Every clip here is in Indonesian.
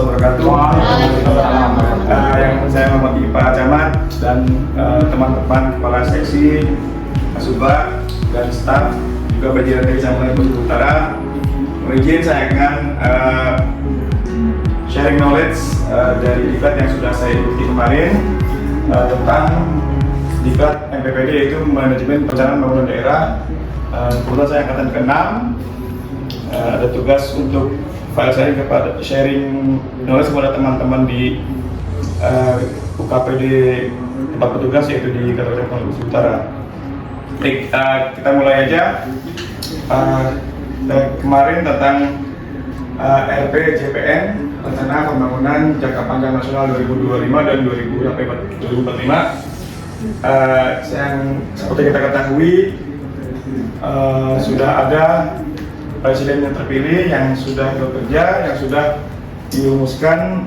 wabarakatuh. Yang saya mewakili Pak Camat dan teman-teman kepala seksi, Kasubag dan staf juga bagian dari Kecamatan Bukit Utara. Izin saya akan sharing knowledge dari diklat yang sudah saya ikuti kemarin tentang diklat MPPD, yaitu Manajemen Perencanaan Pembangunan Daerah. Kebetulan saya angkatan ke-6, ada tugas untuk file sharing knowledge kepada teman-teman di UKPD tempat petugas, yaitu di Kecamatan Bukit Utara. Baik, kita mulai aja. Kemarin tentang RPJPN, Rencana Pembangunan Jangka Panjang Nasional 2025 dan 2045. Seperti kita ketahui, sudah ada presiden yang terpilih, yang sudah bekerja, yang sudah dirumuskan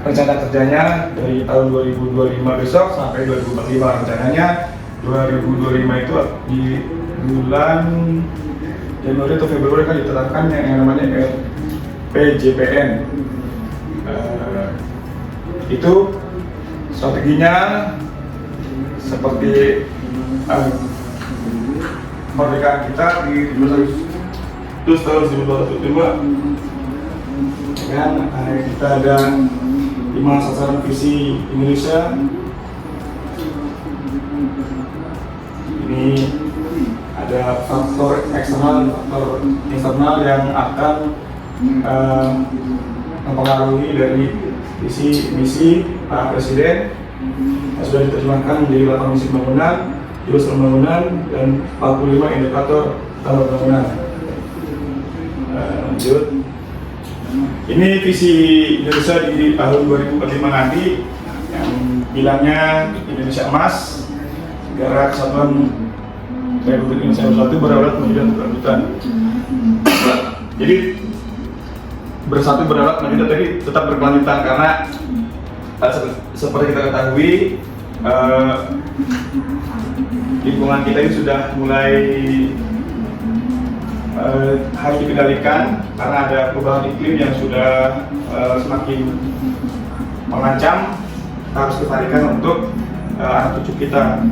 rencana kerjanya dari tahun 2025 besok sampai 2045. Rencananya 2025 itu di bulan Januari atau Februari kan ditetapkan yang namanya RPJPN. Itu strateginya seperti kemerdekaan kita di tahun 1945, kan kita ada 5 sasaran visi Indonesia. Ini ada faktor eksternal, faktor internal yang akan mempengaruhi dari visi misi Pak Presiden yang sudah diterjemahkan menjadi 8 misi pembangunan, jurus pembangunan, dan 45 indikator pembangunan. Lanjut. Ini visi Indonesia di tahun 2045 nanti, yang bilangnya Indonesia Emas, Negara Kesatuan Republik Indonesia Bersatu, Berdaulat, Maju dan Berkelanjutan. Jadi bersatu, berdaulat, maju, tapi tetap berkelanjutan, karena seperti kita ketahui lingkungan kita ini sudah mulai harus dikendalikan karena ada perubahan iklim yang sudah semakin mengancam. Kita harus kembalikan untuk anak cucu kita.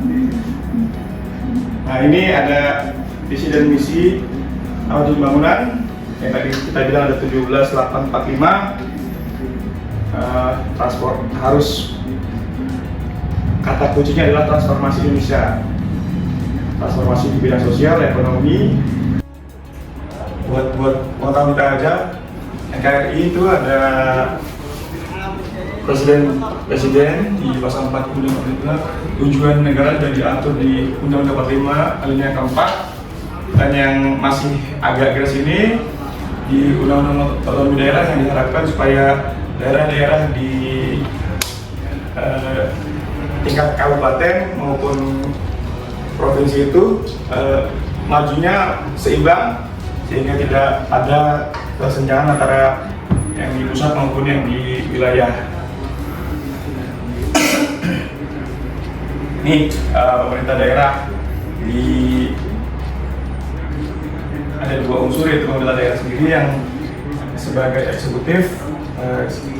Nah, ini ada visi dan misi manajemen pembangunan yang tadi kita bilang ada 17845. Transport harus, kata kuncinya adalah transformasi Indonesia, transformasi di bidang sosial, ekonomi. Buat pengetahuan kita aja, NKRI itu ada presiden di pasal 4 Undang-Undang tujuan negara dan diatur di Undang-Undang 45 alinea keempat, dan yang masih agak keras ini di Undang-Undang Otonomi Daerah, yang diharapkan supaya daerah-daerah di tingkat kabupaten maupun provinsi itu majunya seimbang, sehingga tidak ada kesenjangan antara yang di pusat maupun yang di wilayah. Ini pemerintah daerah ada 2 unsur, yaitu pemerintah daerah sendiri yang sebagai eksekutif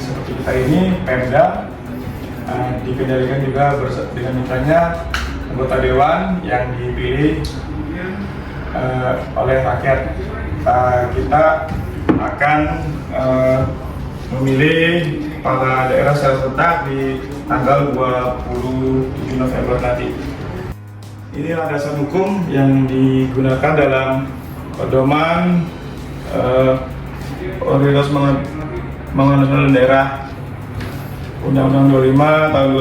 seperti kita ini, Pemda, dikendalikan juga dengan mitranya anggota dewan yang dipilih oleh rakyat. Kita akan memilih kepala daerah secara serentak di tanggal 27 November nanti. Ini adalah dasar hukum yang digunakan dalam pedoman Otoritas Pembangunan Daerah Undang-Undang 25 tahun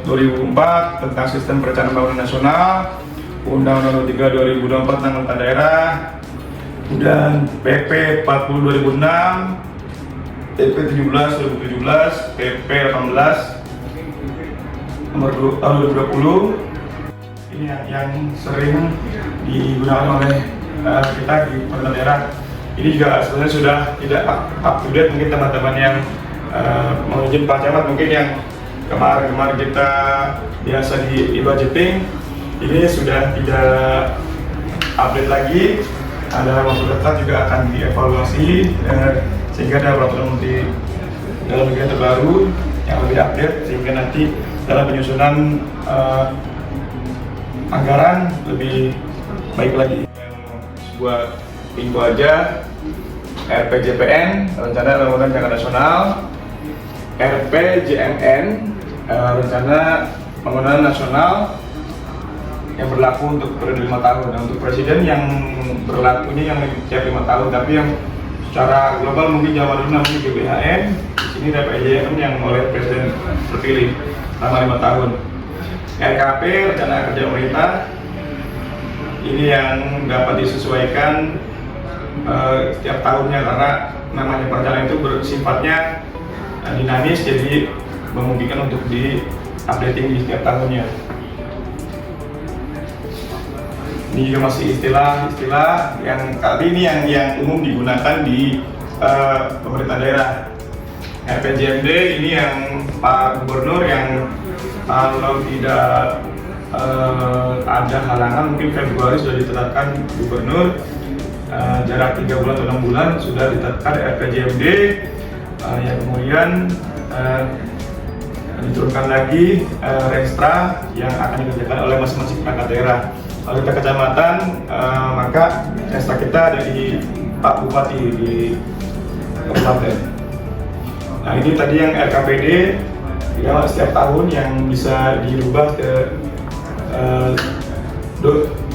2004 tentang Sistem Perencanaan Pembangunan Nasional, Undang-Undang 23 2024 tentang Anggaran Daerah, dan PP 40 2006, PP 17 2017, PP 18 nomor tahun 2020. Ini yang sering digunakan oleh kita di pemerintah daerah. Ini juga sebenarnya sudah tidak up to date. Mungkin teman-teman yang menguji Pak Camat, mungkin yang kemarin kita biasa di budgeting, ini sudah tidak update lagi. Ada waktu dekat juga akan dievaluasi. sehingga ada peraturan Menteri Dalam Negeri terbaru yang lebih update, sehingga nanti dalam penyusunan anggaran lebih baik lagi. Sebuah info aja, RPJPN, Rencana Pembangunan Jangka Nasional, RPJMN, Rencana Pembangunan Nasional yang berlaku untuk periode 5 tahun. Dan untuk presiden yang berlakunya yang tiap 5 tahun, tapi yang secara global mungkin zaman dulu namanya GBHN, di sini RPJMN yang oleh presiden terpilih selama 5 tahun. RKP, Rencana Kerja Pemerintah, ini yang dapat disesuaikan setiap tahunnya karena namanya perencanaan itu bersifatnya dinamis, jadi memungkinkan untuk di updating di setiap tahunnya. Ini juga masih istilah-istilah yang kali ini yang umum digunakan di pemerintah daerah. RPJMD ini yang Pak Gubernur yang kalau tidak ada halangan mungkin Februari sudah ditetapkan Gubernur, jarak 3 bulan atau 6 bulan sudah ditetapkan RPJMD, yang kemudian diturunkan lagi Renstra yang akan dikerjakan oleh masing-masing perangkat daerah. Kalau kita kecamatan, maka Renstra kita ada di Pak Bupati di kabupaten. Nah ini tadi yang RKPD yang setiap tahun yang bisa dirubah ke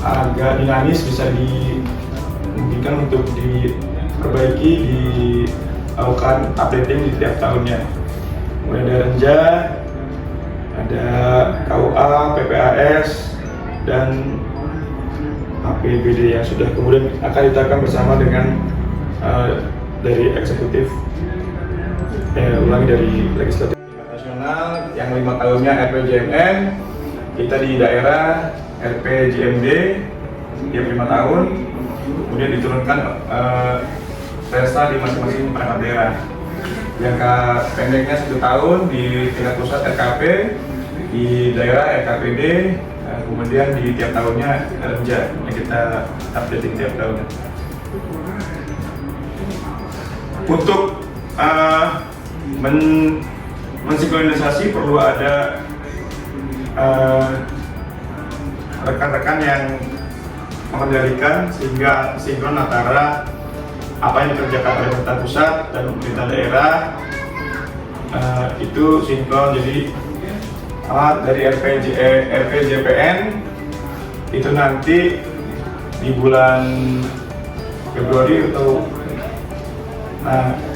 agak dinamis, bisa dimungkinkan untuk diperbaiki, dilakukan updating di setiap tahunnya. Kemudian ada Renja, ada KUA, PPAS, dan APBD yang sudah kemudian akan ditetapkan bersama dengan dari eksekutif, dari legislatif nasional. Yang 5 tahunnya RPJMN, kita di daerah RPJMD tiap 5 tahun, kemudian diturunkan Renstra di masing-masing perangkat daerah. Jangka pendeknya 1 tahun di tingkat pusat RKP, di daerah RKPD, kemudian di tiap tahunnya Renja yang kita updating tiap tahunnya. Untuk mensinkronisasi perlu ada rekan-rekan yang mengendalikan sehingga sinkron antara apa yang dikerjakan oleh pemerintah pusat dan pemerintah daerah, itu sinkron. Jadi dari RPJPN itu nanti di bulan Februari atau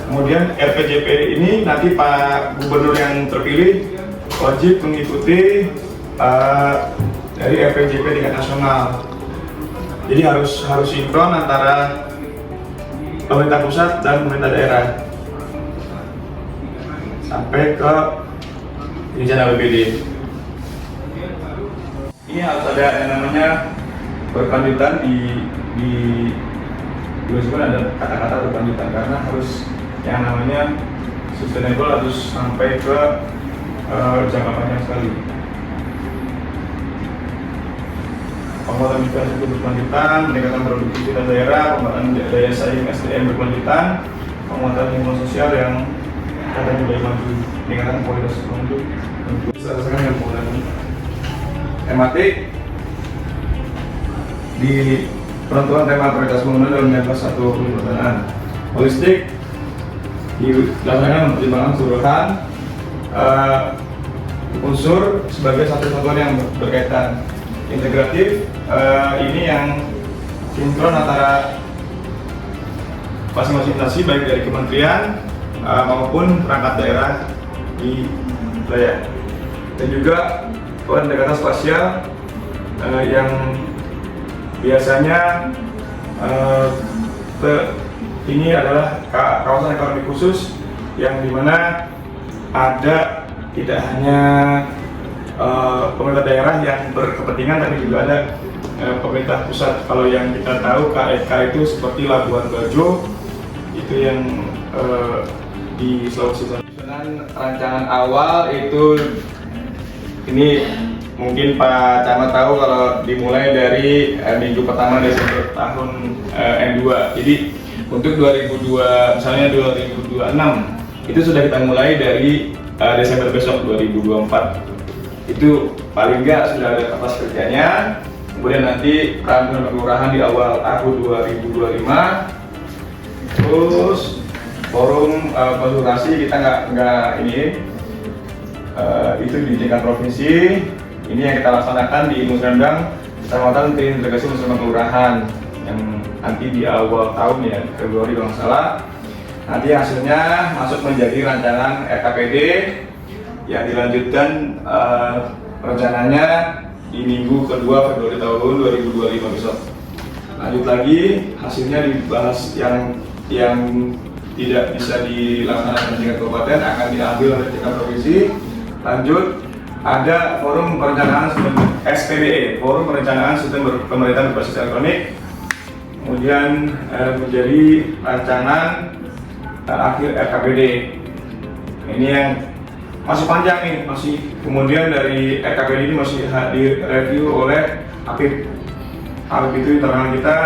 kemudian RPJP ini nanti Pak Gubernur yang terpilih wajib mengikuti dari RPJP tingkat nasional. Jadi harus sinkron antara pemerintah pusat dan pemerintah daerah sampai ke rencana APBD. Ini harus ada yang namanya berkelanjutan di ada kata-kata berkelanjutan karena harus yang namanya sustainable, harus sampai ke jangka panjang sekali. Penguatan infrastruktur berkelanjutan, peningkatan produktivitas daerah, penguatan daya saing SDM berkelanjutan, penguatan lingkungan sosial yang katanya lebih maju, peningkatan kualitas penduduk, selesaikan dengan penggunaan tematik di penentuan tema prioritas pembangunan dalam jangka 1 pemerintahan holistik dilaksanakan mempertimbangkan keseluruhan unsur sebagai satu satuan yang berkaitan. Integratif, ini yang sinkron antara masing-masing instansi baik dari kementerian maupun perangkat daerah di wilayah, dan juga pendekatan spasial yang biasanya ini adalah kawasan ekonomi khusus yang dimana ada tidak hanya pemerintah daerah yang berkepentingan, tapi juga ada pemerintah pusat. Kalau yang kita tahu KFK itu seperti Labuan Bajo, itu yang di Sulawesi Selatan. Rancangan awal itu ini mungkin Pak Camat tahu kalau dimulai dari minggu pertama Desember tahun N2. Jadi Untuk 2002, misalnya 2026 itu sudah kita mulai dari Desember besok 2024. Itu paling nggak sudah ada kertas kerjanya. Kemudian nanti peraturan kelurahan di awal tahun 2025. Terus forum konsultasi kita nggak ini itu di tingkat provinsi. Ini yang kita laksanakan di Musrembang Kecamatan Terintegrasi Musrembang Kelurahan yang nanti di awal tahun ya, Februari kalau nggak salah. Nanti hasilnya masuk menjadi rancangan RKPD yang dilanjutkan rencananya di minggu kedua Februari tahun 2025 besok. Lanjut lagi, hasilnya dibahas yang tidak bisa dilaksanakan di tingkat kabupaten akan diambil oleh tingkat provinsi. Lanjut, ada forum perencanaan SPBE, forum perencanaan sistem pemerintahan berbasis elektronik. Kemudian menjadi rancangan akhir RKPD. Ini yang masih panjang nih, kemudian dari RKPD ini masih direview oleh APIP. APIP itu internal kita,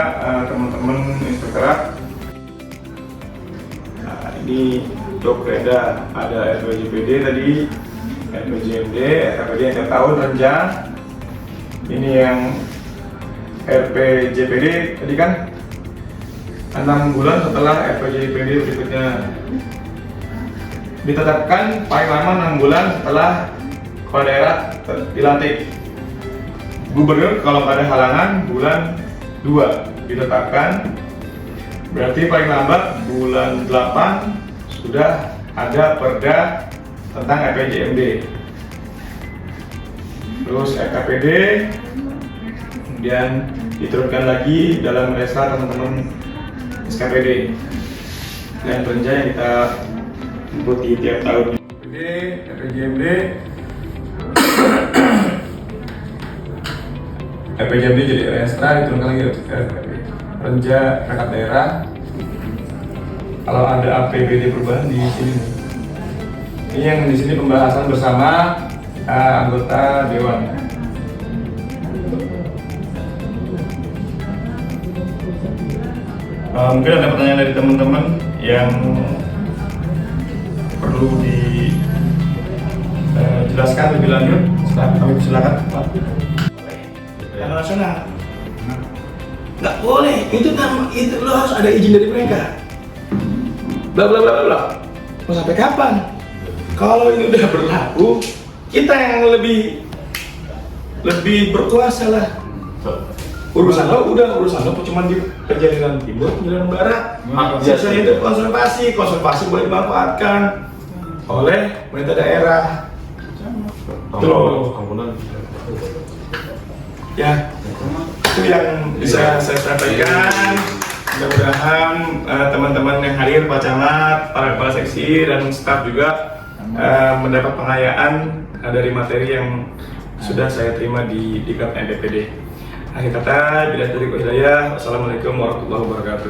teman-teman inspektorat. Nah, ini Jogpeda, ada RPJPD tadi, RPJMD, RKPD yang tiap tahun renjang. Ini yang RPJPD tadi kan 6 bulan setelah RPJPD berikutnya, ditetapkan paling lama 6 bulan setelah kepala daerah dilantik. Gubernur kalau ada halangan bulan 2 ditetapkan, berarti paling lambat bulan 8 sudah ada perda tentang RPJMD. Terus RKPD kemudian diturunkan lagi dalam resra teman-teman SKPD dan rencana yang kita ikuti tiap tahun. RPJMD RPJMD jadi restra diturunkan lagi renja perangkat daerah. Kalau ada APBD perubahan di sini. Ini yang di sini pembahasan bersama anggota dewan. Mungkin ada pertanyaan dari teman-teman yang perlu dijelaskan lebih lanjut. Kami silakan, Pak. Yang nasional nggak boleh, itu lo harus ada izin dari mereka. Bla bla bla bla. Mau sampai kapan? Kalau ini udah berlaku, kita yang lebih berkuasa lah. Urusan lo cuma di perjalanan timur, perjalanan barat. Biasanya itu konservasi boleh dimanfaatkan oleh pemerintah daerah. Tuh, ya, itu yang bisa saya sampaikan. Mudah-mudahan teman-teman yang hadir, Pak Camat, para kepala seksi dan staf juga mendapat pengayaan dari materi yang sudah saya terima di Diklat NDPD. Akhir kata, bila dari hidayah, wassalamualaikum warahmatullahi wabarakatuh.